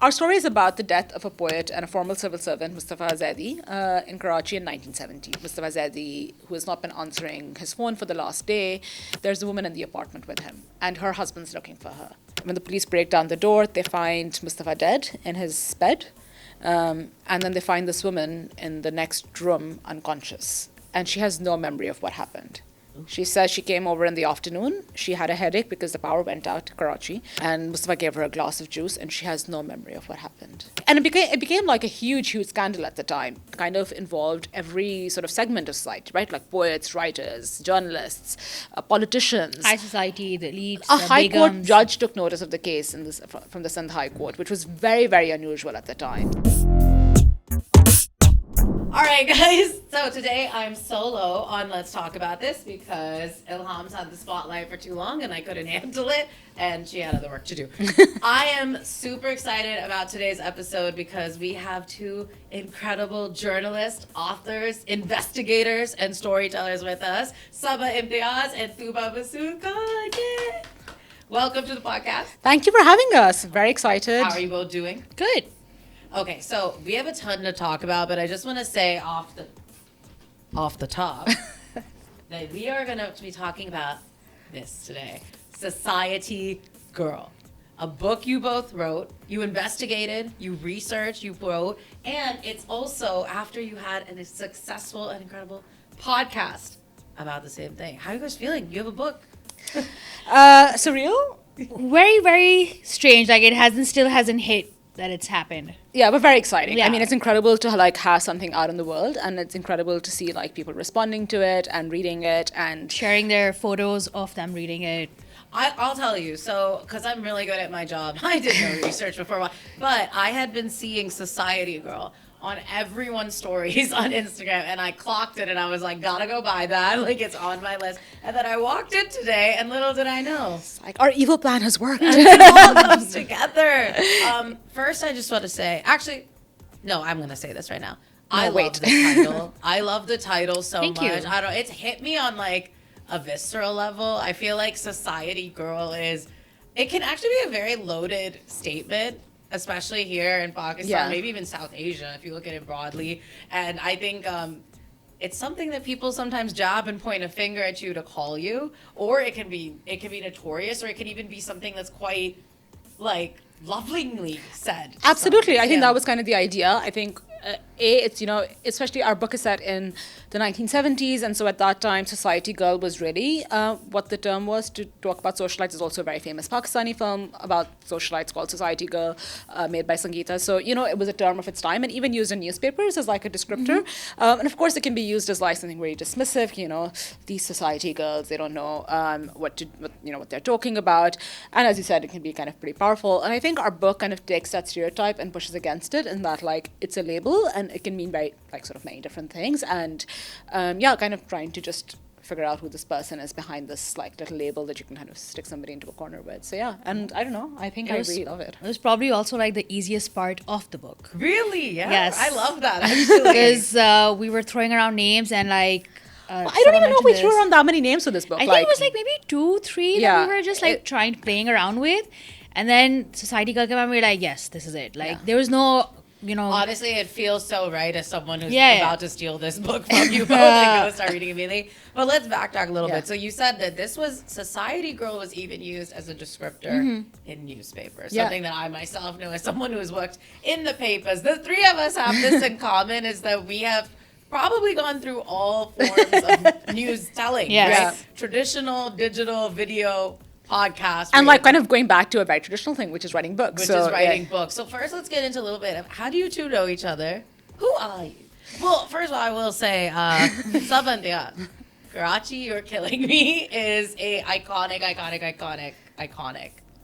Our story is about the death of a poet and a former civil servant, Mustafa Zaidi, in Karachi in 1970. Mustafa Zaidi, who has not been answering his phone for the last day, there's a woman in the apartment with him, and her husband's looking for her. When the police break down the door, they find Mustafa dead in his bed, and then they find this woman in the next room unconscious, and she has no memory of what happened. She says she came over in the afternoon. She had a headache because the power went out to Karachi. And Mustafa gave her a glass of juice, and she has no memory of what happened. And it became like a huge scandal at the time. It kind of involved every sort of segment of society, right? Like poets, writers, journalists, politicians. High society, the elites, A the high court begums. judge took notice of the case from the Sindh High Court, which was very, very unusual at the time. All right, guys. So today I'm solo on Let's Talk About This because Ilham's had the spotlight for too long and I couldn't handle it, and she had other work to do. I am super excited about today's episode because we have two incredible journalists, authors, investigators, and storytellers with us, Saba Imtiaz and Tooba Masood-Khan. Yeah. Welcome to the podcast. Thank you for having us. Very excited. How are you both doing? Good. Okay, so we have a ton to talk about, but I just want to say off the top that we are going to be talking about this today. Society Girl. A book you both wrote, you investigated, you researched, you wrote, and it's also after you had a successful and incredible podcast about the same thing. How are you guys feeling? You have a book. Surreal? Very, very strange. Like still hasn't hit that it's happened. Yeah, but very exciting. Yeah. I mean, it's incredible to like have something out in the world, and it's incredible to see like people responding to it and reading it and Sharing their photos of them reading it. I'll tell you, so, because I'm really good at my job. I did no research before, but I had been seeing Society Girl on everyone's stories on Instagram, and I clocked it, and I was like, gotta go buy that. Like, it's on my list. And then I walked in today, and little did I know. like our evil plan has worked. It all comes together. First, I just want to say, actually, no, I'm going to say this right now. I love the title. I love the title so Thank much. you. I don't. It's hit me on like a visceral level. I feel like Society Girl it can actually be a very loaded statement, especially here in Pakistan, Yeah. maybe even South Asia, if you look at it broadly. And I think it's something that people sometimes jab and point a finger at you to call you, or it can be notorious, or it can even be something that's quite like lovingly said. Absolutely. I think Yeah. that was kind of the idea. I think, it's, especially our book is set in the 1970s. And so at that time, Society Girl was really what the term was to talk about socialites. There's also a very famous Pakistani film about socialites called Society Girl, made by Sangeeta. So, it was a term of its time and even used in newspapers as like a descriptor. And of course, it can be used as like something very dismissive, these society girls, they don't know what they're talking about. And as you said, it can be kind of pretty powerful. And I think our book kind of takes that stereotype and pushes against it in that like it's a label and it can mean very like sort of many different things. And kind of trying to just figure out who this person is behind this like little label that you can kind of stick somebody into a corner with. So yeah, and I don't know, I think I really love it. It was probably also like the easiest part of the book. Really? Yeah. Yes. I love that, actually. Because we were throwing around names and like... I don't even know we threw around that many names for this book. I think it was like maybe 2, 3 Yeah. that we were just like playing around with. And then Society Girl came out and we were like, yes, this is it. Like there was no... Honestly, it feels so right as someone who's Yeah. about to steal this book from you both and go start reading immediately. But let's backtrack a little bit. So you said that Society Girl was even used as a descriptor in newspapers. Yeah. Something that I myself know as someone who has worked in the papers. The three of us have this in common is that we have probably gone through all forms of news telling. Yes. Right? Traditional, digital, video, podcast. and like kind of going back to a very traditional thing, which is writing books. Which is writing books. So first, let's get into a little bit of how do you two know each other? Who are you? Well, first of all, I will say, Sabah, Karachi, You're Killing Me is a iconic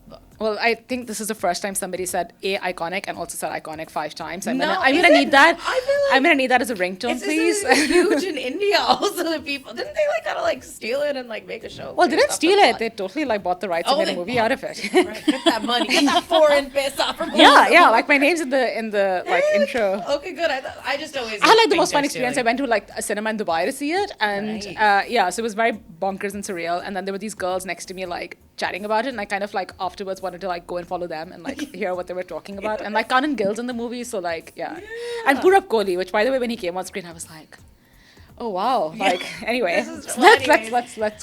book. Well, I think this is the first time somebody said iconic and also said iconic 5 times. I'm No, gonna is need it? that. I feel like I'm gonna need that as a ringtone, please. It's huge in India. Also, the people didn't they like kind of like steal it and like make a show? Well, they didn't based off steal the it. plot? They totally like bought the rights and made a they movie bought out of it. Right, get that money, get that foreign paisa from yeah. Like my name's in the like intro. Okay, good. I just always. I had like the think most fun they're experience. I stealing. went to like a cinema in Dubai to see it, and Right. so it was very bonkers and surreal. And then there were these girls next to me, like chatting about it, and I kind of like afterwards wanted to like go and follow them and like hear what they were talking about. And like Kanan Gill's in the movie, so like and Purab Kohli, which by the way when he came on screen I was like, oh wow, like anyway, let's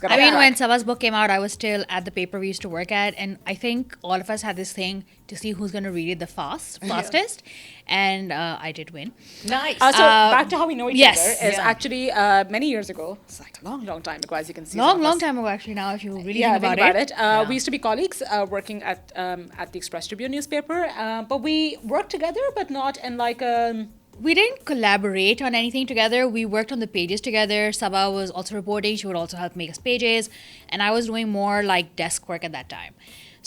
get I mean, on when track. Saba's book came out, I was still at the paper we used to work at, and I think all of us had this thing to see who's going to read it the fastest, and I did win. Nice. So back to how we know each yes. other is actually many years ago. It's like a long time ago, as you can see. Long time ago, actually. Now, if you really Yeah, think about it, we used to be colleagues working at the Express Tribune newspaper, but we worked together, but not in like a. we didn't collaborate on anything together. We worked on the pages together. Sabah was also reporting. She would also help make us pages, and I was doing more like desk work at that time.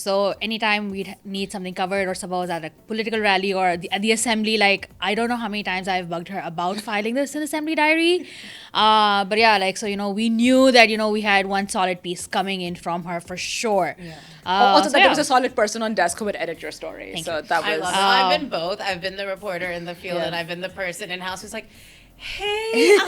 So anytime we'd need something covered, or Sabah was at a political rally or at the assembly, like I don't know how many times I've bugged her about filing this in assembly diary. But yeah, like, so, we knew that, we had one solid piece coming in from her for sure. Yeah. Also, so that there was yeah. a solid person on desk who would edit your story. Thank so you. that I was. love it. I've been both. I've been the reporter in the field, and I've been the person in house who's like, hey,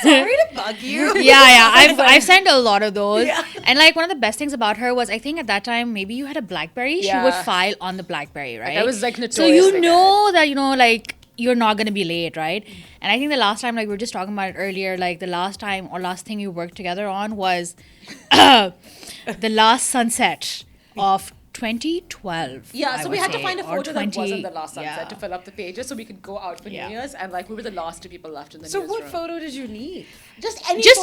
sorry to bug you. Yeah. I've sent a lot of those. Yeah. And like one of the best things about her was, I think at that time, maybe you had a BlackBerry. She would Yeah. file on the BlackBerry, right? I was like So notoriously you know that, like, you're not going to be late, right? And I think the last time, like we were just talking about it earlier, like the last thing we worked together on was the last sunset of 2012. Yeah, I so we would had to say, find a or photo that wasn't the last sunset yeah. to fill up the pages so we could go out for Yeah. New Year's, and like we were the last two people left in the So newsroom. what photo did you need? Just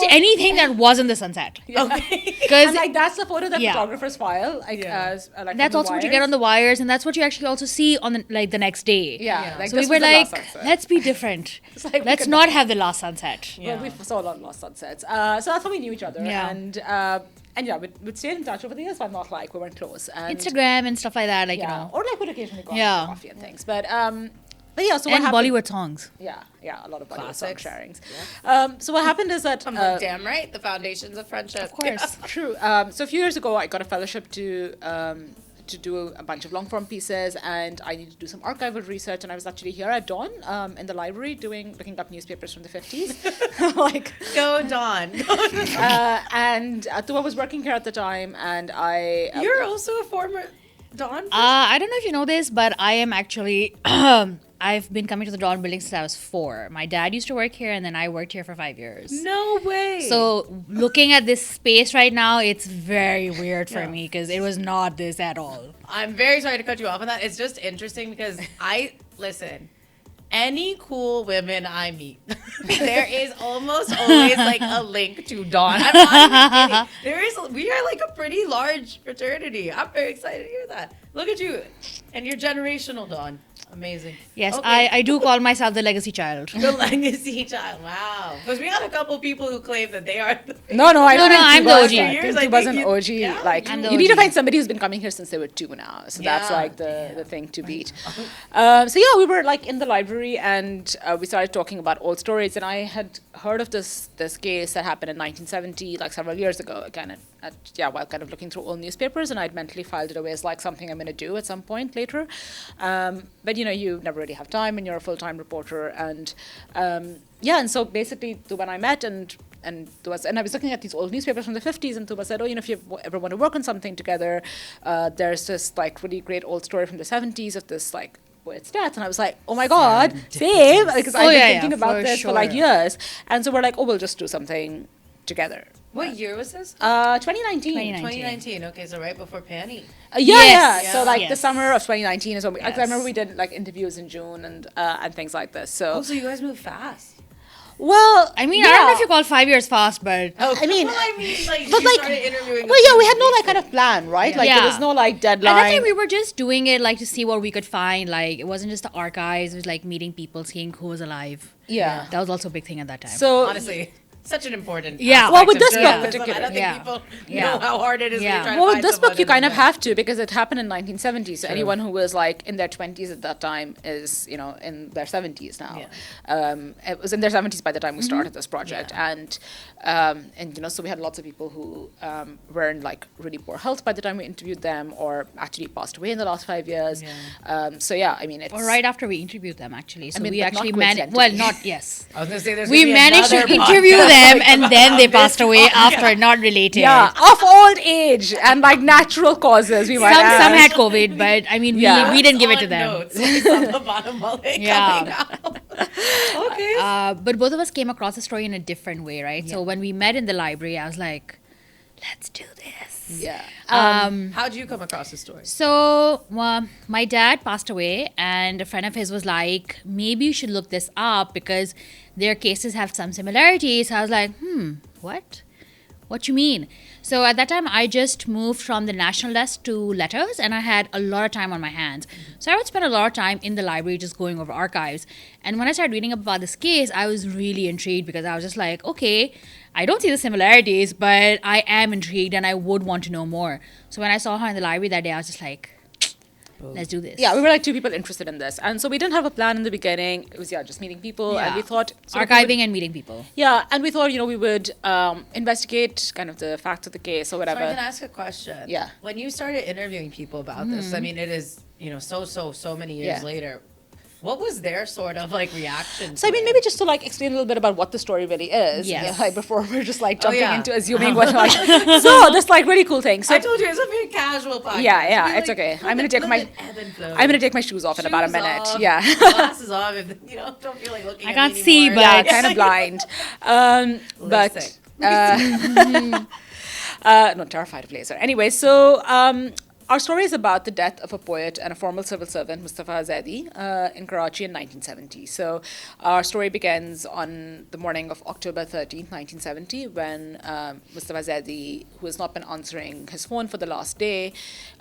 Anything that wasn't the sunset. Okay. Because And like that's the photo that Yeah. photographers file, like Yeah. as like that's from also what you wires. get on the wires, and that's what you actually also see on the next day. Yeah, like So we this were was the last like, sunset. let's be different. It's like we Let's could- not have the last sunset. Yeah. Well, we saw a lot of lost sunsets. So that's how we knew each other. Yeah. And yeah, we'd stayed in touch over the years, but not like we weren't close. And Instagram and stuff like that, like, yeah, or like we'd occasionally go out Yeah. for coffee and things. But yeah, so what and happened? Bollywood songs. Yeah, a lot of Bollywood song Classics. sharings. So what happened is that I'm like, damn right, the foundations of friendship. Of course. true. So a few years ago, I got a fellowship to do a bunch of long form pieces, and I needed to do some archival research. And I was actually here at Dawn in the library looking up newspapers from the 50s. like, Go Dawn. and Tooba was working here at the time, and I. You're also a former Dawn person? I don't know if you know this, but I am actually. I've been coming to the Dawn building since I was 4. My dad used to work here, and then I worked here for 5 years. No way. So looking at this space right now, it's very weird for Yeah. me because it was not this at all. I'm very sorry to cut you off on that. It's just interesting because listen, any cool women I meet, there is almost always like a link to Dawn. I'm not even kidding. We are like a pretty large fraternity. I'm very excited to hear that. Look at you. And you're generational, Dawn. Amazing. Yes, Okay. I do call myself the legacy child. The legacy child. Wow. Because we got a couple people who claim that they are the No, I don't No, think I'm the Tooba OG. is that. Years, I I think Tooba's think an you- OG. yeah, like I'm the you need to OG. find somebody who's been coming here since they were 2 now. So that's Yeah. like the thing to beat. So yeah, we were like in the library, and we started talking about old stories. And I had heard of this case that happened in 1970, like several years ago. Again, while kind of looking through old newspapers, and I'd mentally filed it away as like something I'm going to do at some point later. But you never really have time, and you're a full-time reporter, and and so basically Tooba and I met, and I was looking at these old newspapers from the 50s, and Tooba said, if you ever want to work on something together, there's this like really great old story from the 70s of this like poet's death. And I was like, oh my God, same, because I've been thinking about this for like years. And so we're like, we'll just do something together. What year was this? 2019. 2019. Okay, so right before Penny. Yes. So like the Yes. summer of 2019 is when I Yes. remember we did like interviews in June and things like this. So Oh, so you guys moved fast. well, I mean, I don't know if you call 5 years fast, but Oh, I mean, like but you like, started interviewing. well, yeah, we had no like kind of plan, right? Yeah. Like Yeah. there was no like at that deadline. time we were just doing it like to see what we could find. Like it wasn't just the archives; it was like meeting people, seeing who was alive. yeah. That was also a big thing at that time. So Honestly, such an important. Yeah. aspect Well, with of this book journalism. I particularly. don't think Yeah. people Yeah. know how hard it is. Yeah. When you're trying well, to with find this book someone you in kind of the- have to, because it happened in 1970. So anyone who was like in their 20s at that time is in their 70s now. It was in their 70s by the time we started this project, and so we had lots of people who were in like really poor health by the time we interviewed them, or actually passed away in the last 5 years. So yeah, I mean, it's or right after we interviewed them, actually. So mean, we but actually not managed. coincidentally. Well, not yes. I was gonna say there's. We gonna be managed to another interview podcast them and then they passed away after, not related. Yeah, of old age and like natural causes. We might add. Some had COVID, but I mean, we didn't give it to them. Notes, like Sabah Bano Malik coming out. Okay. But both of us came across the story in a different way, right? So when we met in the library, I was like, let's do this. Yeah. How'd you come across the story? So my dad passed away, and a friend of his was like, maybe you should look this up because their cases have some similarities. I was like, what? What you mean? So at that time, I just moved from the national desk to letters, and I had a lot of time on my hands. So I would spend a lot of time in the library just going over archives. And when I started reading about this case, I was really intrigued because I was just like, okay, I don't see the similarities, but I am intrigued and I would want to know more. So when I saw her in the library that day, I was just like, let's do this. Yeah, we were like two people interested in this. And so we didn't have a plan in the beginning. It was, just meeting people. And we thought... archiving and meeting people. Yeah, and we thought, we would investigate kind of the facts of the case or whatever. So I can ask a question. Yeah. When you started interviewing people about this, I mean, it is, so many years later. What was their sort of like reaction? So I mean, maybe just to like explain a little bit about what the story really is. Yes. Like before we're just like jumping into assuming what like. So this like really cool thing. So I told you it's a very casual podcast. Yeah, it's okay. I'm gonna take my shoes off in about a minute. Off, yeah. Glasses off. If, don't feel like looking. I at can't me see, anymore. but kind of blind. But no, terrified of laser. Anyway, so our story is about the death of a poet and a former civil servant, Mustafa Zaidi, in Karachi in 1970. So our story begins on the morning of October 13th, 1970, when Mustafa Zaidi, who has not been answering his phone for the last day,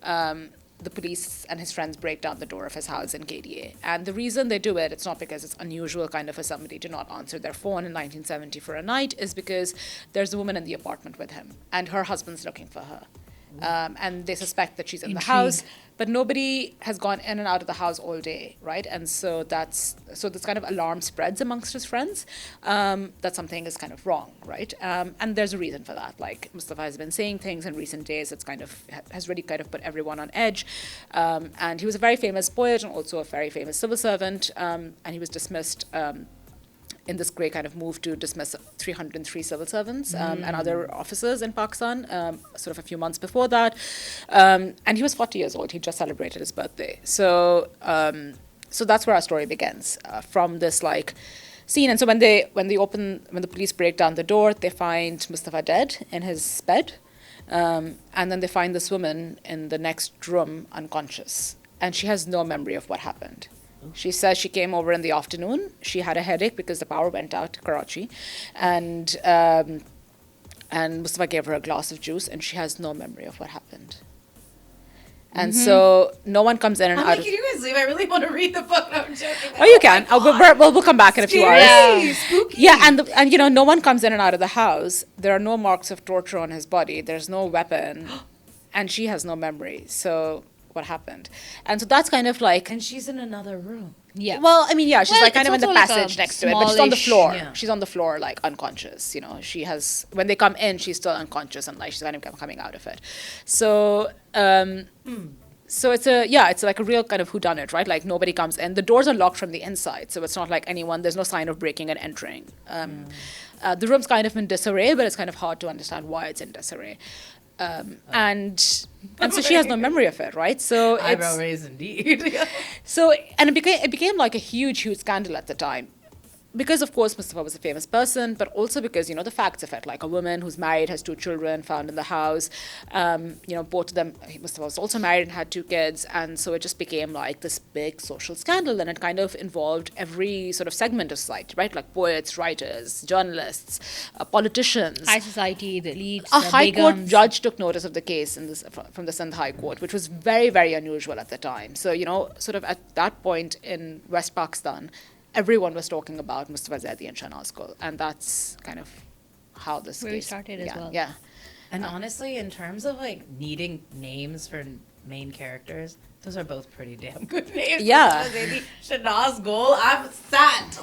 the police and his friends break down the door of his house in KDA. And the reason they do it, it's not because it's unusual kind of for somebody to not answer their phone in 1970 for a night, is because there's a woman in the apartment with him, and her husband's looking for her. And they suspect that she's in the house, but nobody has gone in and out of the house all day, right? And so this kind of alarm spreads amongst his friends that something is kind of wrong, right? And there's a reason for that. Like Mustafa has been saying things in recent days that's kind of has really kind of put everyone on edge. And he was a very famous poet and also a very famous civil servant, and he was dismissed. In this great kind of move to dismiss 303 civil servants and other officers in Pakistan, sort of a few months before that. And he was 40 years old. He just celebrated his birthday. So that's where our story begins, from this like scene. And so when the police break down the door, they find Mustafa dead in his bed. And then they find this woman in the next room unconscious. And she has no memory of what happened. She says she came over in the afternoon. She had a headache because the power went out to Karachi. And Mustafa gave her a glass of juice, and she has no memory of what happened. And so no one comes in and out. Can you guys leave? I really want to read the book. No, I'm joking. Oh, you can. We'll come back in a few hours. Spooky. Yeah, and no one comes in and out of the house. There are no marks of torture on his body. There's no weapon. And she has no memory. So what happened? And so that's kind of like... And she's in another room. Yeah. Well, I mean, yeah, she's like kind of in the like passage next to it, but she's on the smallish- floor. Yeah. She's on the floor, like unconscious. She has, when they come in, she's still unconscious and like she's kind of coming out of it. So, so it's like a real kind of whodunit, right? Like nobody comes in. The doors are locked from the inside, so it's not like there's no sign of breaking and entering. The room's kind of in disarray, but it's kind of hard to understand why it's in disarray. And so she has no memory of it, right? So Eyebrow raised indeed. So and it became like a huge scandal at the time. Because, of course, Mustafa was a famous person, but also because, the facts of it, like a woman who's married, has 2 children found in the house, both of them, Mustafa was also married and had 2 kids, and so it just became like this big social scandal, and it kind of involved every sort of segment of society, right? Like poets, writers, journalists, politicians. High society, the elites, A the High Court begums. judge took notice of the case from the Sindh High Court, which was very, very unusual at the time. So, sort of at that point in West Pakistan, everyone was talking about Mustafa Zaidi and Shahnaz Gul, and that's kind of how this Where we case started as well. Yeah. And honestly, in terms of like needing names for main characters, those are both pretty damn good names. Yeah. Shahnaz Gul, I'm sad.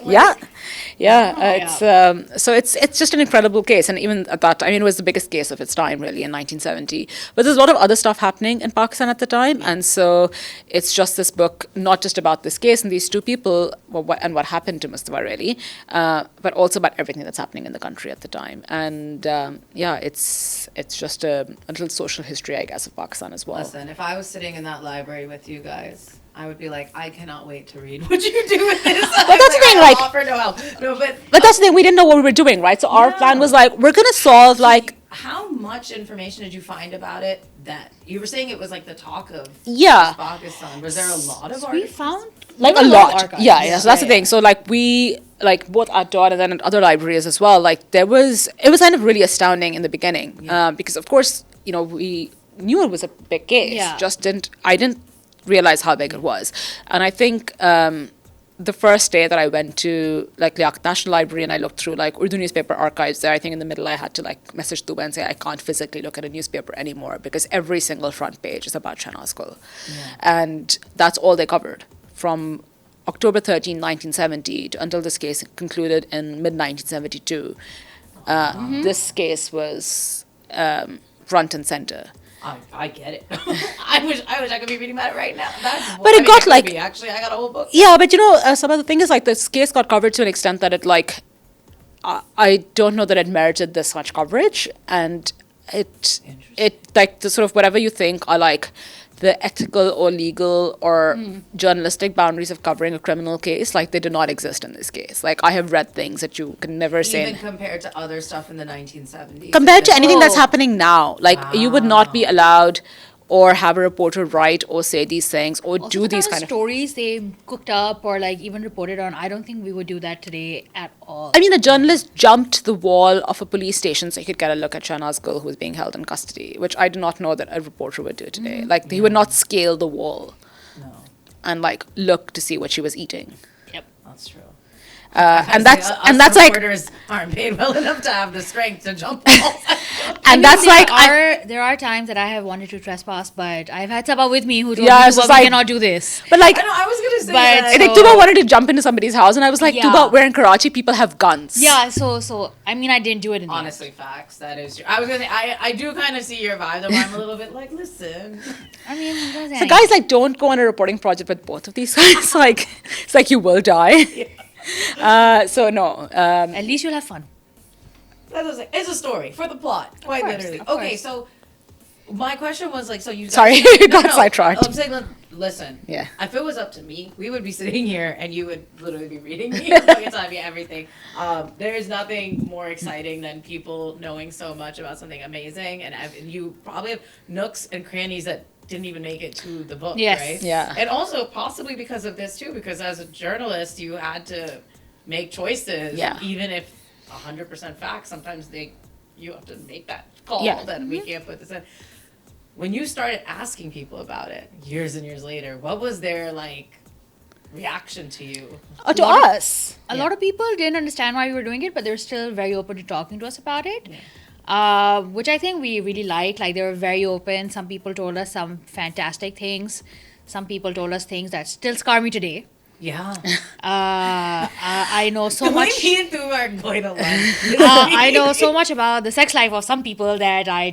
It's just an incredible case, and even at that time, I mean, it was the biggest case of its time, really, in 1970. But there's a lot of other stuff happening in Pakistan at the time, and so it's just this book, not just about this case and these two people, and what happened to Mustafa, really, but also about everything that's happening in the country at the time. And it's just a little social history, I guess, of Pakistan as well. Listen, if I was sitting in that library with you guys, I would be like, I cannot wait to read what you do with this. But that's the thing, like, offer no help. No, but that's the thing, we didn't know what we were doing, right? So our plan was like, we're gonna solve like. How much information did you find about it? That you were saying it was like the talk of Pakistan. Was there a lot of articles? We found Like a lot. Yeah. So that's the thing. So like we, like both at Dawn and then at other libraries as well, like it was kind of really astounding in the beginning. Because of course, we knew it was a big case. Yeah. I didn't realize how big it was. And I think the first day that I went to like Liaquat National Library and I looked through like Urdu newspaper archives there, I think in the middle I had to like message Tooba and say I can't physically look at a newspaper anymore because every single front page is about Shahnaz Gul. And that's all they covered from October 13, 1970 to until this case concluded in mid-1972. This case was front and center. I get it. I wish I could be reading about it right now. Actually, I got a whole book. Yeah, but Sabah, the thing is like this case got covered to an extent that it like I don't know that it merited this much coverage, and it like the sort of whatever you think are like the ethical or legal or journalistic boundaries of covering a criminal case, like they do not exist in this case. Like I have read things that you can never say. Even compared to other stuff in the 1970s. Compared to anything that's happening now. Like you would not be allowed or have a reporter write or say these things or also do these kind of stories they cooked up or like even reported on. I don't think we would do that today at all. I mean, a journalist jumped the wall of a police station so he could get a look at Shahnaz Gul, who was being held in custody, which I do not know that a reporter would do today. Like, he would not scale the wall and, like, look to see what she was eating. Yep. That's true. And that's like reporters aren't paid well enough to have the strength to jump walls. And that's like there are times that I have wanted to trespass, but I've had Saba with me who told me we cannot do this. But like, I know, I was gonna say but that. Tooba wanted to jump into somebody's house, and I was like, Tooba, we're in Karachi, people have guns. Yeah, so I mean, I didn't do it. Honestly, facts. That is true. I was gonna say I do kind of see your vibe, though. I'm a little bit like, listen. I mean, so guys, like, don't go on a reporting project with both of these guys. Like, it's like you will die. So no. At least you'll have fun. That was like, it's a story for the plot, quite literally. Okay, so my question was like, so you guys, sorry, got sidetracked. I'm saying, listen. Yeah. If it was up to me, we would be sitting here and you would literally be reading me and telling me everything. There is nothing more exciting than people knowing so much about something amazing, and you probably have nooks and crannies that didn't even make it to the book, right? Yeah. And also possibly because of this too, because as a journalist, you had to make choices, even if 100% fact, sometimes you have to make that call that we can't put this in. When you started asking people about it years and years later, what was their like reaction to you? To us. A lot of people didn't understand why we were doing it, but they're still very open to talking to us about it. Which I think we really like. Like, they were very open. Some people told us some fantastic things. Some people told us things that still scar me today. Yeah. I know so much. Me and Tooba are going to learn. I know so much about the sex life of some people that I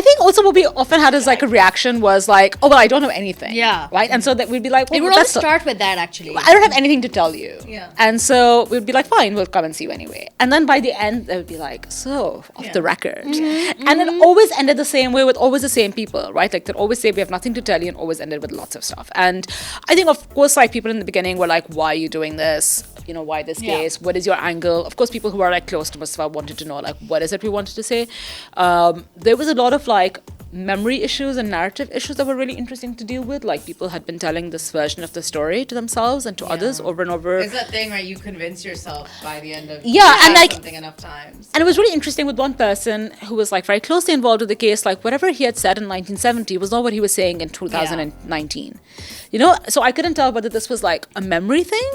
think also what we often had as like a reaction was like, oh, well, I don't know anything. Yeah. Right? And so that we'd be like, well, it would always start with that, actually. I don't have anything to tell you. Yeah. And so we'd be like, fine, we'll come and see you anyway. And then by the end, they would be like, so, off the record. And it always ended the same way with always the same people, right? Like, they'd always say, we have nothing to tell you, and always ended with lots of stuff. And I think, of course, like, people in the beginning were like, why are you doing this? You know, why this case? What is your angle? Of course, people who are like close to Mustafa wanted to know, like, what is it we wanted to say? There was a lot of like memory issues and narrative issues that were really interesting to deal with. Like, people had been telling this version of the story to themselves and to others over and over. It's that thing, right? You convince yourself by the end of and like something enough times. And it was really interesting with one person who was like very closely involved with the case. Like, whatever he had said in 1970 was not what he was saying in 2019. So I couldn't tell whether this was like a memory thing,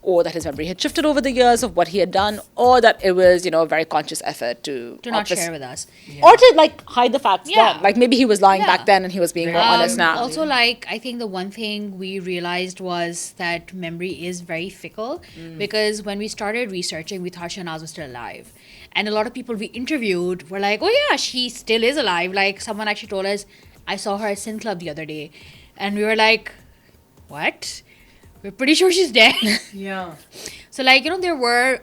or that his memory had shifted over the years of what he had done, or that it was, a very conscious effort to not share with us. or to like hide the facts. Yeah. Then. Like maybe he was lying Yeah. back then and he was being more honest now. Also, like, I think the one thing we realized was that memory is very fickle, because when we started researching, we thought Shahnaz was still alive. And a lot of people we interviewed were like, oh yeah, she still is alive. Like, someone actually told us, I saw her at Sin Club the other day. And we were like, what? We're pretty sure she's dead. Yeah. So, like, there were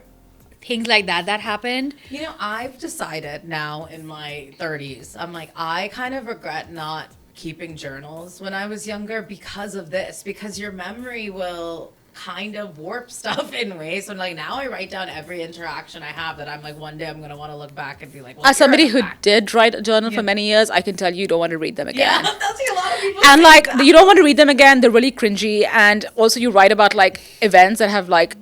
things like that happened. I've decided now in my 30s, I'm like, I kind of regret not keeping journals when I was younger because of this, because your memory will kind of warp stuff in ways. So like now I write down every interaction I have that I'm like, one day I'm going to want to look back and be like, well, As somebody who back. did write a journal for many years, I can tell you don't want to read them again. Yeah, that's a lot of people. And say like that. you don't want to read them again. They're really cringy, and also you write about like events that have like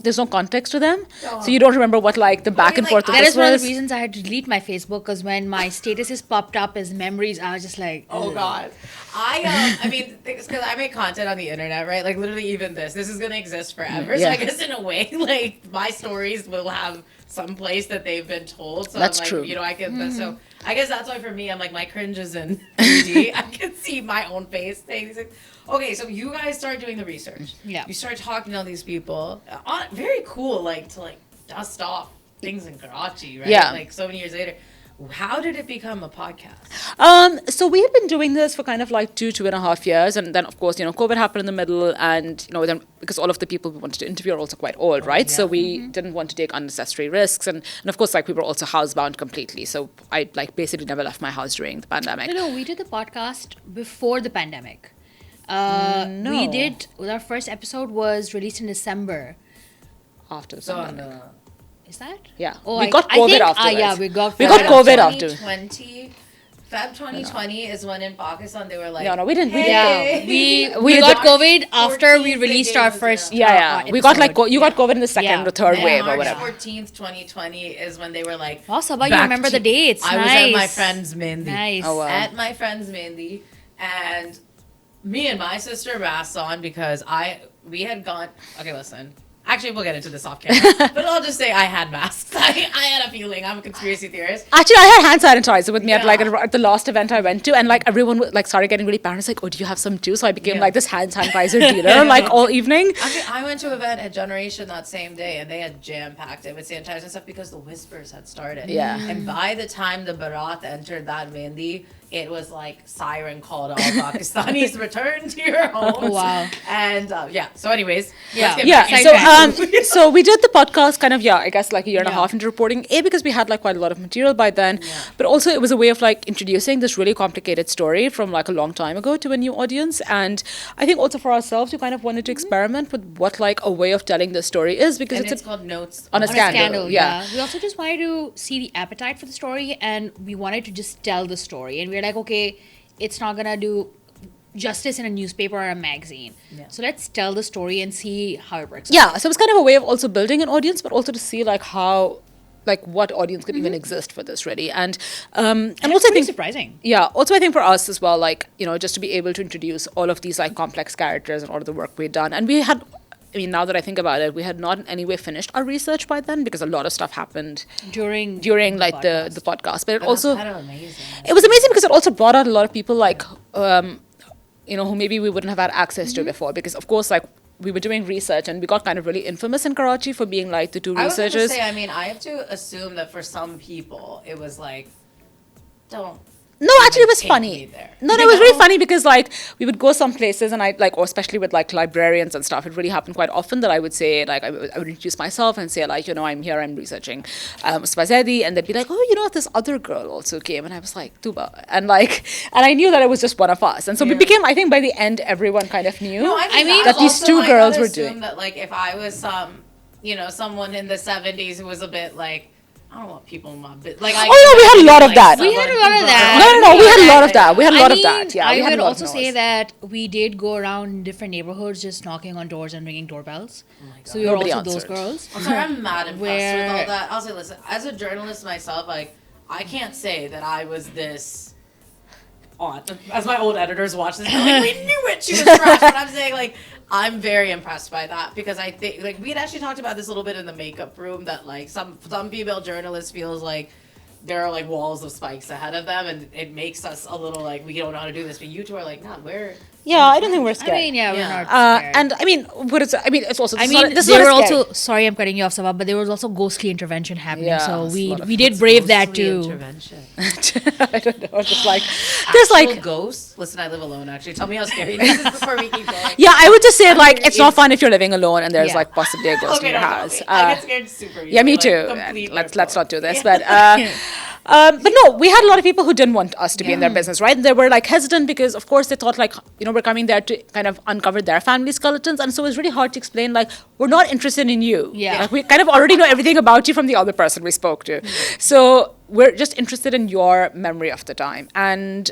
there's no context to them, so you don't remember what like the back and like, forth of That this is one of was. the reasons I had to delete my Facebook, because when my statuses popped up as memories, I was just like, Oh ugh. God, I mean, because I make content on the internet, right? Like literally, even this is gonna exist forever. So Yeah. I guess in a way, like my stories will have some place that they've been told. So That's I'm like, true. I can. So I guess that's why for me, I'm like my cringe is in 3D. I can see my own face saying these things. Okay, so you guys start doing the research. Yeah. You start talking to all these people. Very cool, like to like dust off things in Karachi, right? Yeah. Like so many years later. How did it become a podcast? So we had been doing this for kind of like 2.5 years, and then of course COVID happened in the middle, and then because all of the people we wanted to interview are also quite old, right? So we didn't want to take unnecessary risks, and of course like we were also housebound completely. So I like basically never left my house during the pandemic. No, we did the podcast before the pandemic. No. We did, our first episode was released in December. After the So pandemic. Is that? Yeah. Oh, We got COVID think, afterwards. yeah, we got We got COVID after. 2020, Feb 2020 is when in Pakistan they were like, No, we didn't. We Hey. Yeah, we We got did- COVID after 14th we they released gave our us first. Yeah. We got like episode. you got COVID in the second Yeah. or third And wave or March whatever. 14th, 2020 is when they were like, Wow, Saba, you back remember the to- dates. I was at my Nice. friend's Mehndi. Nice. Oh, wow. At my friend's Mehndi, and me and my sister passed on because we had gone. Okay, listen. Actually, we'll get into this off camera, but I'll just say I had masks. I had a feeling. I'm a conspiracy theorist. Actually, I had hand sanitizer with me at like Yeah. at the last event I went to, and like everyone like started getting really paranoid. Like, oh, do you have some too? So I became Yeah. like this hand sanitizer dealer like all evening. Actually, I went to an event at Generation that same day, and they had jam-packed it with sanitizer and stuff because the whispers had started. Yeah. And by the time the Bharat entered that Mehndi, it was like siren called all Pakistanis return to your homes. Oh, wow. And so anyways, Yeah. let's get Yeah, back Side into so we did the podcast kind of I guess like a year and a Yeah. half into reporting. Because we had like quite a lot of material by then, Yeah. but also it was a way of like introducing this really complicated story from like a long time ago to a new audience. And I think also for ourselves, we kind of wanted to experiment with what like a way of telling the story is, because And it's it's called Notes on a On a Scandal, scandal, yeah. We also just wanted to see the appetite for the story, and we wanted to just tell the story. And we were like, okay, it's not gonna do justice in a newspaper or a magazine. Yeah. So let's tell the story and see how it works. Yeah, so it was kind of a way of also building an audience, but also to see like how, like what audience could even exist for this really, and And also I it's pretty think surprising. yeah, also I think for us as well, like just to be able to introduce all of these like complex characters and all of the work we'd done, and we had. I mean, now that I think about it, we had not in any way finished our research by then because a lot of stuff happened During like the podcast. But it But also that's kind of amazing. it was amazing because it also brought out a lot of people like who maybe we wouldn't have had access to before, because of course like we were doing research and we got kind of really infamous in Karachi for being like the two I was going to researchers. say, I mean, I have to assume that for some people, it was like, don't. No, actually, it was take funny. me there. No, You it was really know? funny because like we would go some places and or especially with like librarians and stuff, it really happened quite often that I would say like I would introduce myself and say like I'm here, I'm researching Spazedi, and they'd be like, oh, this other girl also came, and I was like Tooba, and I knew that it was just one of us, and so we Yeah. became, I think by the end everyone kind of knew. No, I mean that these two girls were doing. That like if I was someone in the 70s who was a bit like, I don't want people in my bit. Like, Oh, no, we had a lot of that. We had a lot of that. No, we had a lot of that. We had a lot I of that. Yeah, I we had would a lot also of say noise. that we did go around different neighborhoods just knocking on doors and ringing doorbells. So we Nobody were also those answered. girls. I'm sorry, I'm mad impressed with all Where- that. I'll say, listen, as a journalist myself, like, I can't say that I was this on. As my old editors watch this, they're like, we knew it. She was fresh. But I'm saying, like, I'm very impressed by that because I think, like, we had actually talked about this a little bit in the makeup room that, like, some female journalists feels like there are, like, walls of spikes ahead of them, and it makes us a little, like, we don't know how to do this. But you two are like, nah, we're... Yeah, I don't think we're scared. I mean, yeah, we're Yeah. not scared. And I mean, it's also. I This mean, is there not were scary. also, sorry I'm cutting you off, Sabah, but there was also ghostly intervention happening. Yeah, so it's a lot of we did brave that Ghostly too. Intervention. I don't know. Just like there's Actual like. ghosts. Listen, I live alone. Actually, tell me how scary this is before we keep going. Yeah, I would just say like mean, it's not fun if you're living alone and there's Yeah. like possibly a ghost in your no, house. I get scared super easily. Yeah, me like, too. complete Let's not do this. Yeah. But no, we had a lot of people who didn't want us to be in their business, right? And they were like hesitant because, of course, they thought like, we're coming there to kind of uncover their family skeletons. And so it was really hard to explain, like, we're not interested in you. Yeah. Like, we kind of already know everything about you from the other person we spoke to. So we're just interested in your memory of the time. And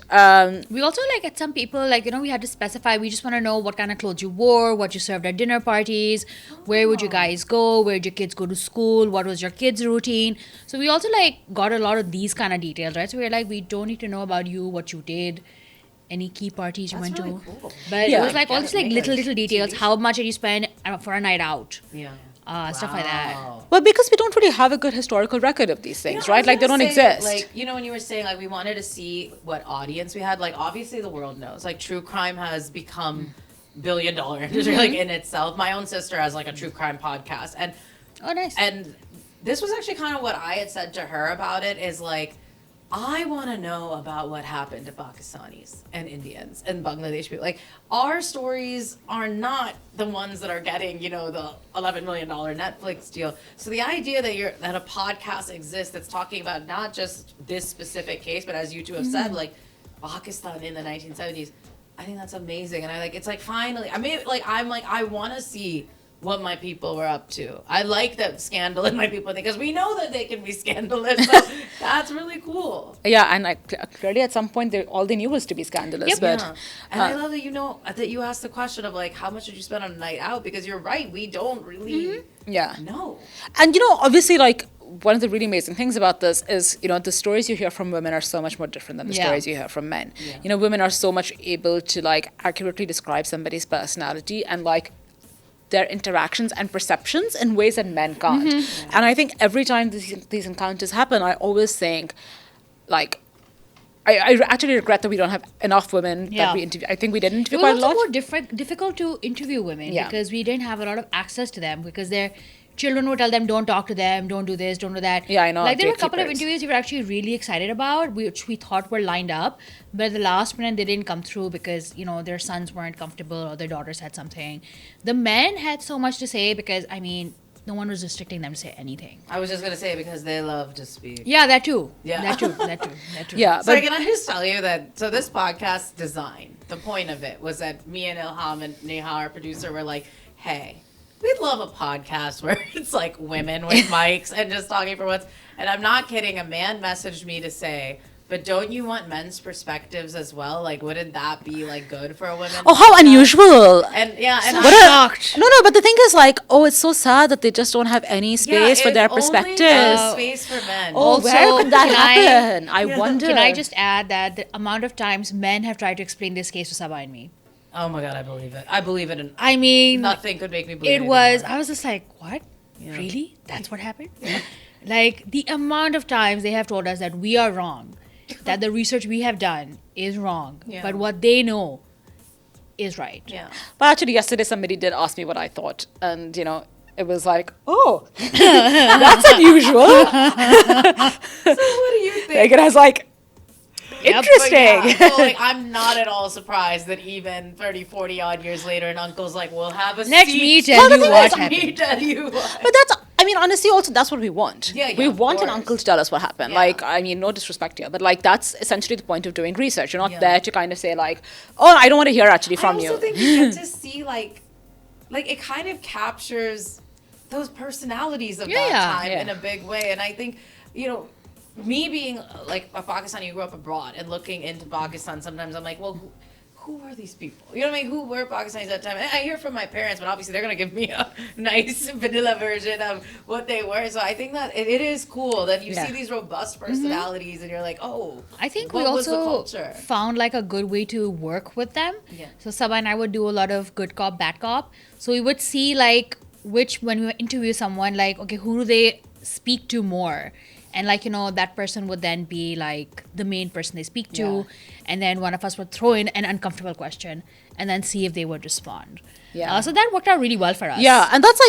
We also like at some people, like, we had to specify, we just want to know what kind of clothes you wore, what you served at dinner parties, where would you guys go, where did your kids go to school, what was your kids' routine. So we also like got a lot of these kind of details, right? So we were like, we don't need to know about you, what you did, any key parties you That's went really to. cool. But Yeah. it was like all Yeah, these like make little a details. TV How much did you spend for a night out? Yeah. Stuff like that. Wow. well, because we don't really have a good historical record of these things, You know, I right? was Like they gonna don't say, exist. Like, when you were saying, like, we wanted to see what audience we had, like, obviously the world knows. Like, true crime has become billion-dollar industry, like, in itself. My own sister has, like, a true crime podcast. Oh, nice. And this was actually kind of what I had said to her about it is, like, I want to know about what happened to Pakistanis and Indians and Bangladesh people. Like, our stories are not the ones that are getting, the $11 million Netflix deal. So the idea that a podcast exists that's talking about not just this specific case, but as you two have said, like Pakistan in the 1970s, I think that's amazing. And it's like finally, I want to see what my people were up to. I like that scandal in my people because we know that they can be scandalous. So that's really cool. yeah, and clearly at some point all they knew was to be scandalous. Yep. But Yeah. And I love that that you asked the question of like how much did you spend on a night out, because you're right, we don't really yeah. know. And obviously, like one of the really amazing things about this is, the stories you hear from women are so much more different than the Yeah. stories you hear from men. Yeah. Women are so much able to like accurately describe somebody's personality and like their interactions and perceptions in ways that men can't. And I think every time these encounters happen, I always think, like, I actually regret that we don't have enough women Yeah. that we interview. I think we did It interview was quite a also lot. more difficult to interview women Yeah. because we didn't have a lot of access to them because their children would tell them, don't talk to them, don't do this, don't do that. Yeah, I know, Like there were a couple of gatekeepers. interviews we were actually really excited about, which we thought were lined up, but at the last minute they didn't come through because, their sons weren't comfortable or their daughters had something. The men had so much to say because, no one was restricting them to say anything. I was just gonna say because they love to speak. Yeah, that too. Yeah. That too. That too. Yeah, So but can I just tell you that, so this podcast design, the point of it was that me and Ilham and Neha, our producer, were like, hey, we'd love a podcast where it's like women with mics and just talking for once. And I'm not kidding, a man messaged me to say, but don't you want men's perspectives as well? Like, wouldn't that be like good for a woman? oh, how unusual! And yeah, and What I- shocked. No, but the thing is, like, it's so sad that they just don't have any space for it's their only perspectives. space for men. Oh, Also, where could that can I- happen? I wonder. Can I just add that the amount of times men have tried to explain this case to Saba and me? Oh my God, I believe it. I believe it. And I mean, nothing could make me believe it. it was, anymore. I was just like, what? Really? That's what happened? Like, the amount of times they have told us that we are wrong, that the research we have done is wrong, Yeah. but what they know is right. Yeah. But actually, yesterday somebody did ask me what I thought, and it was like, oh, that's unusual. So what do you think? Like, and I was like, Yep. interesting. But yeah, so like, I'm not at all surprised that even 30, 40 odd years later, an uncle's like, we'll have a Let seat. me tell you what Let me happened. tell you what. But that's, honestly, also that's what we want. Yeah, we of want an course. uncle to tell us what happened. Yeah. Like, no disrespect here, but like that's essentially the point of doing research. You're not Yeah. there to kind of say like, oh, I don't want to hear actually from I also you. think you get to see like it kind of captures those personalities of that Yeah. time Yeah. in a big way. And I think, me being like a Pakistani who grew up abroad and looking into Pakistan, sometimes I'm like, well, who are these people? You know what I mean? Who were Pakistanis at that time? And I hear from my parents, but obviously they're going to give me a nice vanilla version of what they were. So I think that it is cool that you see these robust personalities and you're like, oh, I think what we was the also culture? found like a good way to work with them. Yeah. So Saba and I would do a lot of good cop, bad cop. So we would see like when we interview someone, like, okay, who do they speak to more? And like, that person would then be like the main person they speak to. Yeah. And then one of us would throw in an uncomfortable question and then see if they would respond. Yeah. So that worked out really well for us. Yeah, and that's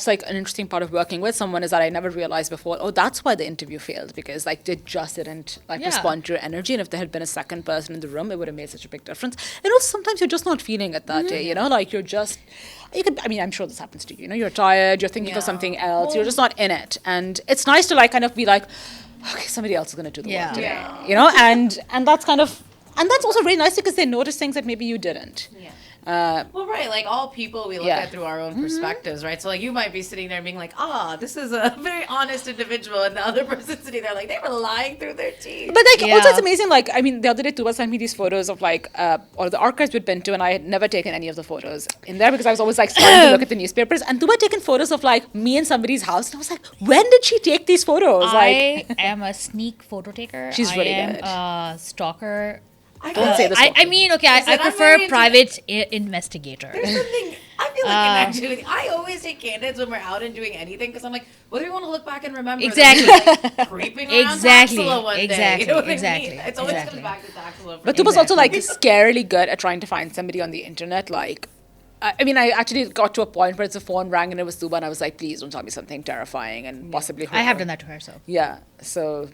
like an interesting part of working with someone is that I never realized before, oh, that's why the interview failed, because like they just didn't like respond to your energy, and if there had been a second person in the room, it would have made such a big difference. And also sometimes you're just not feeling it that day, like I'm sure this happens to you, you're tired, you're thinking of something else, you're just not in it. And it's nice to like kind of be like, okay, somebody else is going to do the work today, and that's kind of, and that's also really nice because they notice things that maybe you didn't. Yeah. Well, right, like all people we look at through our own perspectives, right? So like you might be sitting there being like, this is a very honest individual, and the other person sitting there like they were lying through their teeth. But like also it's amazing, like I mean the other day Tooba sent me these photos of like or the archives we'd been to, and I had never taken any of the photos in there because I was always like starting to look at the newspapers, and Tooba had taken photos of like me in somebody's house, and I was like, when did she take these photos? I am a sneak photo taker. She's really I am good. a stalker. Don't say this. I mean, okay, I I'm prefer very into private investigator. There's something I feel like actually I always take candidates when we're out and doing anything because I'm like, what do we want to look back and remember? Exactly. That we were, like, creeping around Exactly. Taxila one day. Exactly. You know what I Exactly. mean? It's always Exactly. comes back to Taxila. But Tooba's also like scarily good at trying to find somebody on the internet. Like, I mean, I actually got to a point where the phone rang and it was Tooba, and I was like, please don't tell me something terrifying and possibly I have horrible. done that to her, so. Yeah. So,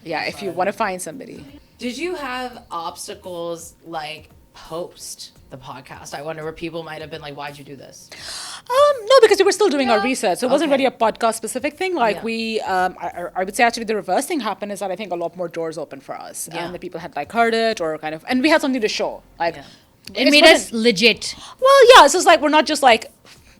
yeah, if you want to find somebody. Did you have obstacles like post the podcast? I wonder where people might have been like, why'd you do this? No, because we were still doing our research. So it wasn't Okay. really a podcast specific thing. Like Yeah. we, I would say actually the reverse thing happened is that I think a lot more doors opened for us. Yeah. And the people had like heard it or kind of, and we had something to show. Like, Yeah. It made us legit. Well, yeah, so it's like we're not just like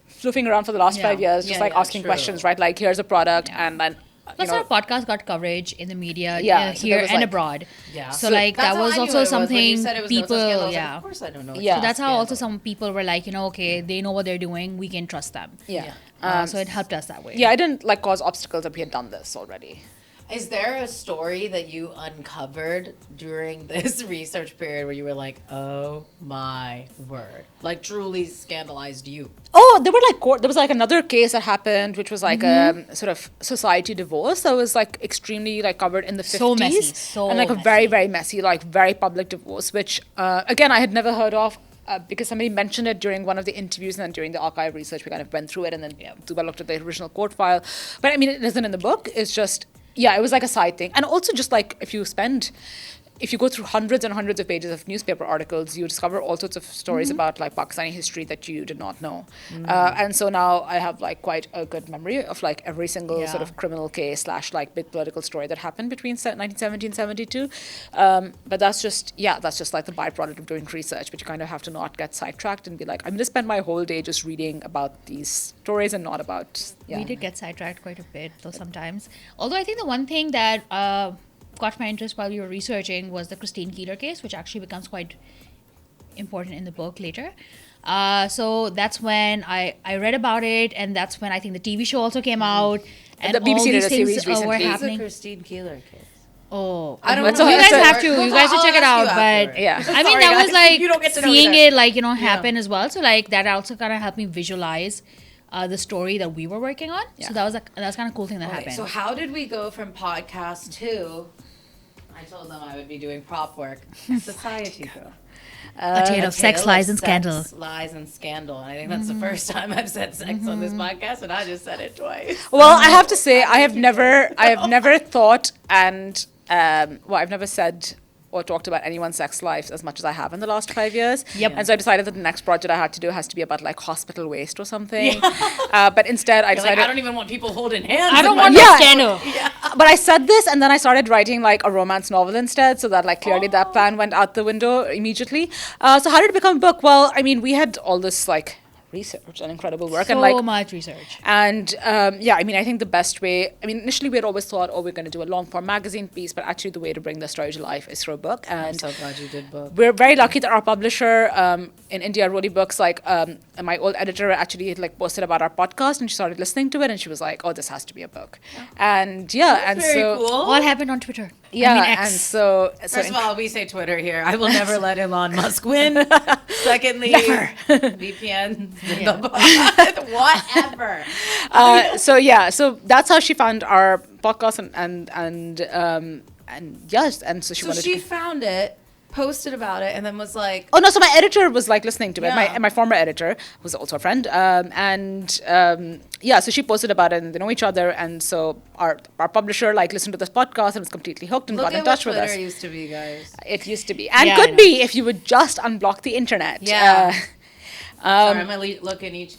floofing around for the last 5 years, just Yeah, like yeah, asking true. questions, right? Like here's a product and then, Plus, our podcast got coverage in the media Yeah, so here there was, and like- abroad. Yeah. So, like, that's that how was I knew also it was. When you something said it was no people, scandal, I was like, yeah. of course I don't know. Yeah. So that's how Scandal. also some people were like, okay, they know what they're doing. We can trust them. yeah. So it helped us that way. Yeah, I didn't like cause obstacles that we had done this already. Is there a story that you uncovered during this research period where you were like, oh my word, like truly scandalized you? Oh, there were like there was like another case that happened, which was like a sort of society divorce that was like extremely like covered in the 50s. So messy, so and like a messy. very, very messy, like very public divorce, which again, I had never heard of. Because somebody mentioned it during one of the interviews, and then during the archive research, we kind of went through it, and then Tooba looked at the original court file. But I mean, it isn't in the book. It's just, it was like a side thing. And also just like if you go through hundreds and hundreds of pages of newspaper articles, you discover all sorts of stories about like Pakistani history that you did not know. And so now I have like quite a good memory of like every single sort of criminal case / like big political story that happened between 1970 and 72. But that's just like the byproduct of doing research, but you kind of have to not get sidetracked and be like, I'm going to spend my whole day just reading about these stories and not about, We did get sidetracked quite a bit, though, sometimes. Although I think the one thing that caught my interest while we were researching was the Christine Keeler case, which actually becomes quite important in the book later. So that's when I read about it, and that's when I think the TV show also came out, and The BBC all did these a things series recently. were It's a happening. Christine Keeler case. Oh, I don't That's know. all- you guys it's a- have to. You guys should check it out. But Yeah. I mean, Sorry, that was guys. like You don't get to know seeing either. it, like happen as well. So like that also kind of helped me visualize the story that we were working on. So that was kind of cool thing that Okay, happened. so how did we go from podcast to? I told them I would be doing prop work. Society girl. a tale of sex, Tale lies, of and scandal. Sex, lies, and scandal. And I think that's the first time I've said sex on this podcast, and I just said it twice. Well, I have to say, I have never thought and, I've never said or talked about anyone's sex lives as much as I have in the last 5 years. Yep. And so I decided that the next project I had to do has to be about like hospital waste or something. But instead I You're decided... like, I don't even want people holding hands. I don't in my want Yeah. that scandal. But I said this, and then I started writing like a romance novel instead, so that like clearly that plan went out the window immediately. So how did it become a book? Well, I mean, we had all this like research and incredible work. So And like much research. and yeah, I mean, I think the best way, I mean, initially we had always thought, oh, we're going to do a long form magazine piece, but actually the way to bring the story to life is through a book. I'm And so glad you did book. we're very lucky that our publisher in India, Roli Books, like my old editor actually like posted about our podcast, and she started listening to it, and she was like, oh, this has to be a book. And yeah, and Very so cool. All happened on Twitter. yeah, I mean, X. and so First of all, we say Twitter here. I will never let Elon Musk win. Secondly, VPN, whatever. so yeah, so that's how she found our podcast, and yes, and so she So wanted she to. found it, posted about it, and then was like, Oh no! So my editor was like listening to it. Yeah. My former editor was also a friend, yeah. So she posted about it, and they know each other, and so our publisher like listened to this podcast and was completely hooked and look got in at what touch with Twitter us. used to be, guys. It used to be, and Yeah, I could know. be if you would just unblock the internet. Yeah. Sorry, I'm gonna look in each.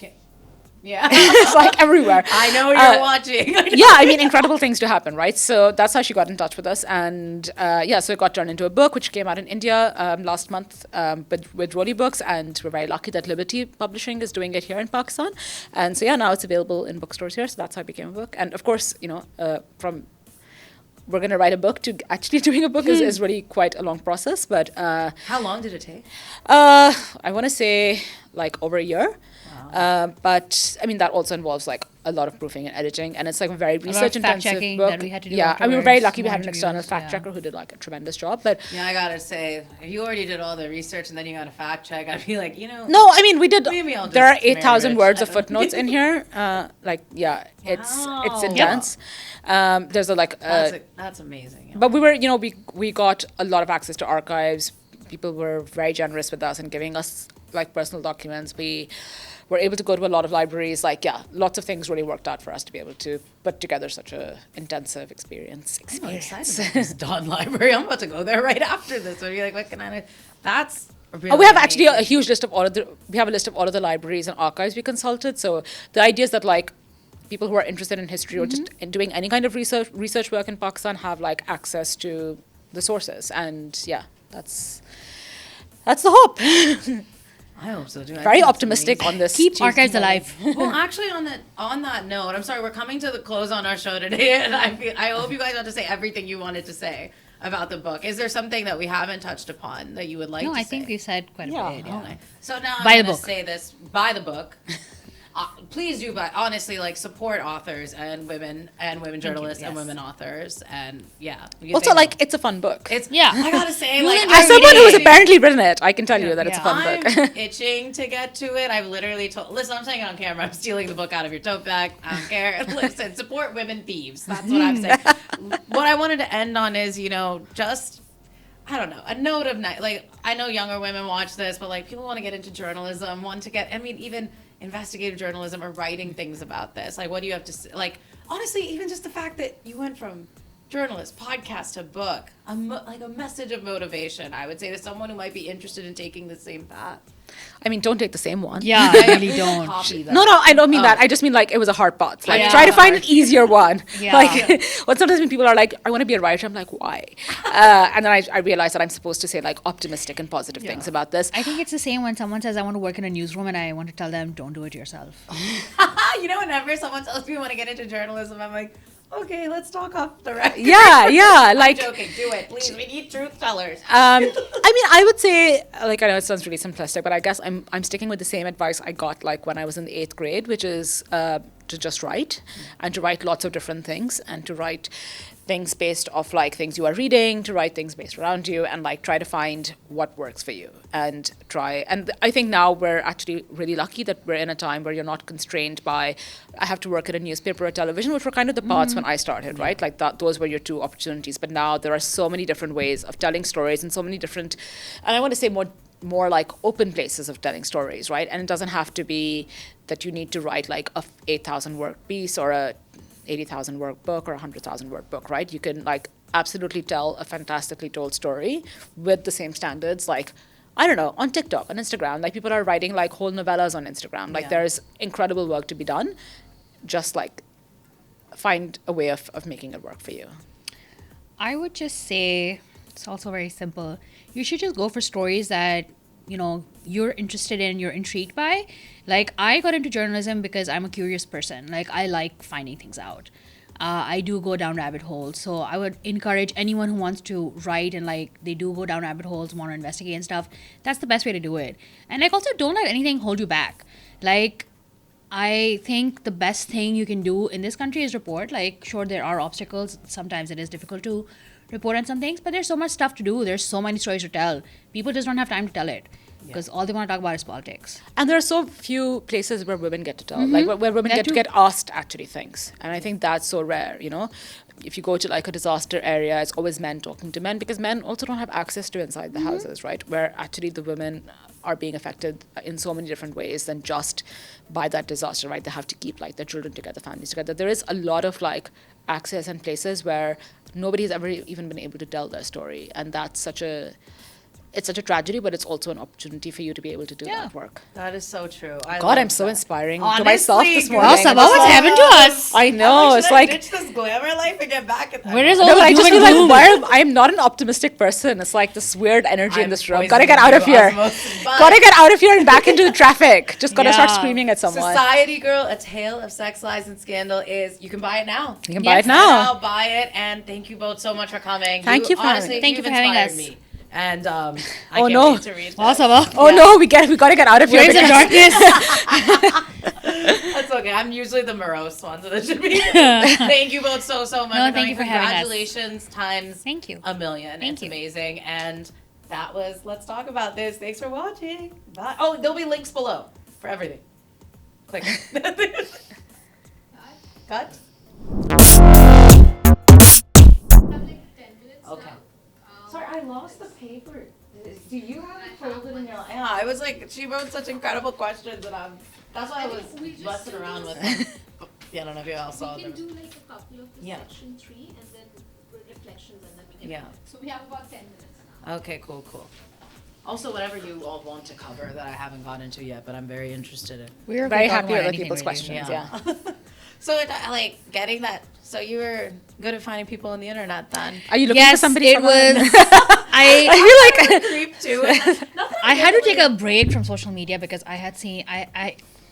Yeah. It's like everywhere. I know you're watching. Yeah, I mean, incredible things to happen, right? So that's how she got in touch with us, and yeah, so it got turned into a book, which came out in India last month with Roli Books, and we're very lucky that Liberty Publishing is doing it here in Pakistan, and so yeah, now it's available in bookstores here. So that's how it became a book, and of course, you know, from we're going to write a book to actually doing a book is really quite a long process, but How long did it take? I want to say like over a year. But I mean that also involves like a lot of proofing and editing, and it's like a very research intensive fact-checking book. that we had to do Yeah, I mean we're very afterwards, lucky we more had an external interviews, fact yeah. checker who did like a tremendous job. But Yeah, I gotta say, if you already did all the research and then you got a fact check, I'd be like, you know. no, I mean we did. Maybe I'll There are just marry 8,000 rich. words I of don't- footnotes in here. Like yeah, it's Wow. intense. There's a like. That's amazing. But we were, you know, we got a lot of access to archives. People were very generous with us and giving us like personal documents. We were able to go to a lot of libraries. Like, yeah, lots of things really worked out for us to be able to put together such a intensive experience. I'm really excited about this Dawn Library. I'm about to go there right after this. So you're like, what can I do? That's really Oh, we have actually a amazing. huge list of we have a list of all of the libraries and archives we consulted. So the idea is that like people who are interested in history or just in doing any kind of research work in Pakistan have like access to the sources. And yeah, that's the hope. I hope so too. I Very think it's optimistic amazing. on this. Keep Tuesday archives morning. alive. Well, actually, on that note, I'm sorry, we're coming to the close on our show today, and I hope you guys got to say everything you wanted to say about the book. Is there something that we haven't touched upon that you would like No, to say? I think we said quite a Yeah. bit. Yeah. Okay. So now Buy I'm the going to book. say this: buy the book. Please do, but honestly, like support authors and women journalists and yes. women authors, and yeah. because Also, they like, know. it's a fun book. it's Yeah. I gotta say, You'll like enjoy As someone who has reading. apparently written it, I can tell you that it's a Yeah. fun book. I'm itching to get to it. I've literally told. Listen, I'm saying it on camera. I'm stealing the book out of your tote bag. I don't care. Listen, support women thieves. That's what I'm saying. What I wanted to end on is, you know, just I don't know, a note of night. Like I know younger women watch this, but like people want to get into journalism, want to get. I mean, even investigative journalism or writing things about this. Like, what do you have to say? Like, honestly, even just the fact that you went from journalist, podcast to book, like a message of motivation, I would say to someone who might be interested in taking the same path. I mean, don't take the same one. Yeah, I really don't. Copy that. No, I don't mean Oh. that. I just mean like it was a hard path. Like Yeah. try to find an easier one. Yeah. Like what sometimes when people are like, I want to be a writer, I'm like, why? And then I realize that I'm supposed to say like optimistic and positive things about this. I think it's the same when someone says, I want to work in a newsroom, and I want to tell them, don't do it yourself. You know, whenever someone tells me you want to get into journalism, I'm like, okay, let's talk off the record. Yeah, I'm like joking. Do it, please. We need truth tellers. I mean, I would say, like, I know it sounds really simplistic, but I guess I'm sticking with the same advice I got, like, when I was in the 8th grade, which is to just write, and to write lots of different things, and to write things based off, like, things you are reading, to write things based around you, and, like, try to find what works for you, and try. And I think now we're actually really lucky that we're in a time where you're not constrained by, I have to work at a newspaper or television, which were kind of the paths when I started, right? Like, those were your two opportunities. But now there are so many different ways of telling stories, and so many different, and I want to say more like open places of telling stories, right? And it doesn't have to be that you need to write like a 8,000 word piece or a 80,000 word book or a 100,000 word book, right? You can like absolutely tell a fantastically told story with the same standards, like, I don't know, on TikTok, on Instagram. Like people are writing like whole novellas on Instagram. Like Yeah. there's incredible work to be done. Just like find a way of making it work for you. I would just say, it's also very simple. You should just go for stories that you're interested in, you're intrigued by. Like, I got into journalism because I'm a curious person. Like, I like finding things out. I do go down rabbit holes. So I would encourage anyone who wants to write and like they do go down rabbit holes, want to investigate and stuff. That's the best way to do it. And like also don't let anything hold you back. Like I think the best thing you can do in this country is report. Like sure there are obstacles. Sometimes it is difficult to report on some things, but there's so much stuff to do. There's so many stories to tell. People just don't have time to tell it. Because all they want to talk about is politics. And there are so few places where women get to tell, like where women get to get asked actually things. And I think that's so rare, If you go to like a disaster area, it's always men talking to men because men also don't have access to inside the houses, right? Where actually the women are being affected in so many different ways than just by that disaster, right? They have to keep like their children together, families together. There is a lot of like access and places where nobody has ever even been able to tell their story. And that's such a tragedy, but it's also an opportunity for you to be able to do that work. That is so true. God, I'm so inspiring Honestly, to myself this morning. Wow, Sabah, what's happened to us? I know. It's like ditch this glamour life and get back at Where is all no, the but I just doom feel and like gloom? I'm not an optimistic person. It's like this weird energy in I'm this room. poisoning Gotta get out of you, here. osmosis, but- Gotta get out of here and back into the traffic. Just gotta start Yeah. screaming at someone. Society Girl, A Tale of Sex, Lies, and Scandal is, you can buy it now. You can buy it now. Buy it, and thank you both so much for coming. Thank you for having honestly, me. Thank you you've for having inspired us. me. And I Oh, can't no. wait to read Wow, that. Sabah. Oh no, we gotta get out of here. Where's the because- darkness? That's okay. I'm usually the morose one, so that should be. Thank you both so much. No, thank you for having us. Congratulations times Thank you. a million. Thank It's you. amazing. And that was Let's Talk About This. Thanks for watching. Bye. Oh, there'll be links below for everything. Click. Cut. Okay. Sorry, I lost the paper. Do you have it folded in your? Yeah, I was like, she wrote such incredible questions, and that's why I was messing around with them. Yeah, I don't know if you all saw We can them. do like a couple of the Yeah. section 3 and then reflections and then we can. Yeah. So we have about 10 minutes now. Okay, cool. Also, whatever you all want to cover that I haven't got into yet, but I'm very interested in. We're Very good happy talking with about other anything, people's really. questions. Yeah. So, like, getting that. So, you were good at finding people on the internet then. Are you looking Yes, for somebody? it was. I I feel like Creep too. I had to take a break from social media because I had seen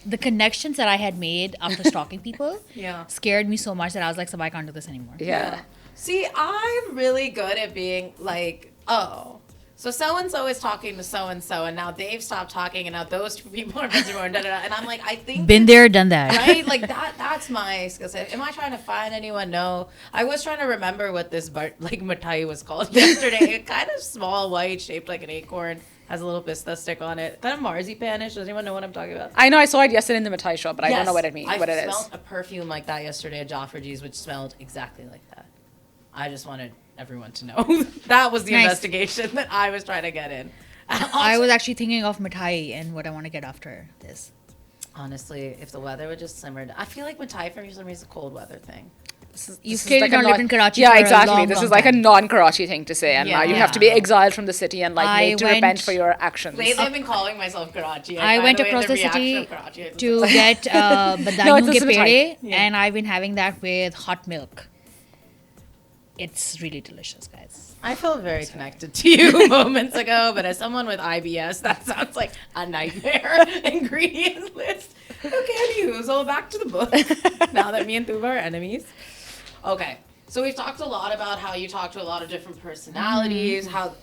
the connections that I had made after stalking people Yeah. scared me so much that I was like, Sabah, I can't do this anymore. yeah. See, I'm really good at being like, oh, so and so is talking to so and now they've stopped talking, and now those two people are busy more, and I'm like, I think Been there, done that. right, like that's my skill set. Am I trying to find anyone? No, I was trying to remember what this mithai was called yesterday. Kind of small, white, shaped like an acorn, has a little pista stick on it. Kind of marzipanish. Does anyone know what I'm talking about? I know I saw it yesterday in the mithai shop, but I don't Yes. know what it means. I What it smelled is. a perfume like that yesterday at Joffrey's, which smelled exactly like that. I just wanted everyone to know that was the Nice. investigation that I was trying to get in. I was actually thinking of mithai and what I want to get after this. Honestly, if the weather would just simmer down. I feel like Mithai for some reason is a cold weather thing. You've This is clearly like a not lived in Karachi Yeah, for a exactly. long, This long is like a time. non-Karachi thing to say, and now you have to be Yeah. exiled from the city and like I made to repent went- for your actions. Lately, I've been calling myself Karachi. I find went way across the reaction city of Karachi is- to get No, it's badanu a ke mithai. pede, Yeah. and I've been having that with hot milk. It's really delicious, guys. I felt very connected to you moments ago, but as someone with IBS, that sounds like a nightmare ingredient list. Okay, anywho, so back to the book. Now that me and Tooba are enemies. Okay, so we've talked a lot about how you talk to a lot of different personalities, how